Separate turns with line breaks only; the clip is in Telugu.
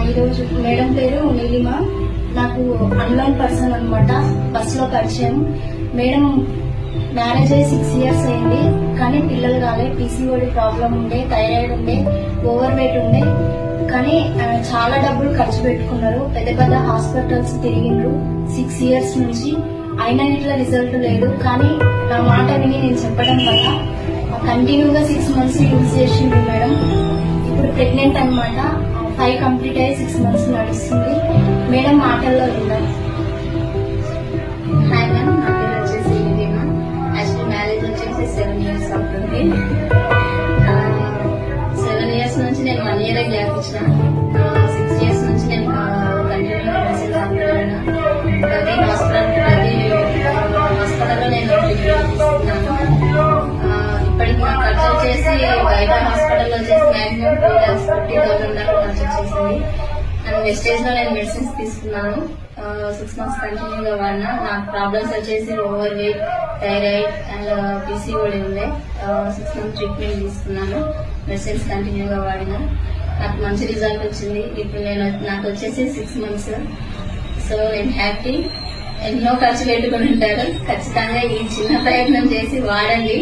ఈరోజు మేడం పేరు నీలిమ. నాకు అన్లోన్ పర్సన్ అనమాట. బస్సులో పరిచయం. మేడం మ్యారేజ్ అయ్యి 6 years అయింది, కానీ పిల్లలు రాలే. పీసీఓడి ప్రాబ్లం ఉండే, థైరాయిడ్ ఉండే, ఓవర్ వెయిట్ ఉండే. కానీ చాలా డబ్బులు ఖర్చు పెట్టుకున్నారు. పెద్ద పెద్ద హాస్పిటల్స్ తిరిగిండ్రు 6 years నుంచి. అయినా ఇట్లా రిజల్ట్ లేదు. కానీ నా మాట విని నేను చెప్పడం వల్ల కంటిన్యూగా 6 months యూజ్ చేసిండ్రు మేడం. ఇప్పుడు ప్రెగ్నెంట్ అనమాట. 5 కంప్లీట్ అయ్యి 6 months నడుస్తుంది. మేడం మాటల్లో విన్నాం.
హాయ్ మ్యామ్, నా పేరు వచ్చేసి నీలిమ. యాక్చువల్లీ మ్యారేజ్ వచ్చేసి 7 years అవుతుంది. 7 years నుంచి నేను 1 year గ్యాప్ ఇచ్చిన. 6 years నుంచి నేను కంటిన్యూగా మెడిసిన్ వాడుతున్నాను. ప్రతి హాస్పిటల్లో నేను ట్రీట్మెంట్ తీసుకున్నాను. ఇప్పటికి నా ఖర్చు వచ్చేసి బయట హాస్పిటల్లో వచ్చేసి మ్యాక్సిమం 2,50,000 దాకా ఖర్చు వచ్చేసింది. అండ్ వెస్టేజ్ లో నేను మెడిసిన్స్ తీసుకున్నాను. 6 months కంటిన్యూగా వాడినా. నాకు ప్రాబ్లమ్స్ వచ్చేసి over weight, thyroid and PCOD ఉండే. 6 months ట్రీట్మెంట్ తీసుకున్నాను. మెడిసిన్స్ కంటిన్యూగా వాడినా. నాకు మంచి రిజల్ట్ వచ్చింది. ఇప్పుడు నాకు వచ్చేసి 6 months. సో నేను హ్యాపీ. ఎన్నో ఖర్చు పెట్టుకుని ఉంటారు. ఖచ్చితంగా ఈ చిన్న ప్రయత్నం చేసి వాడండి.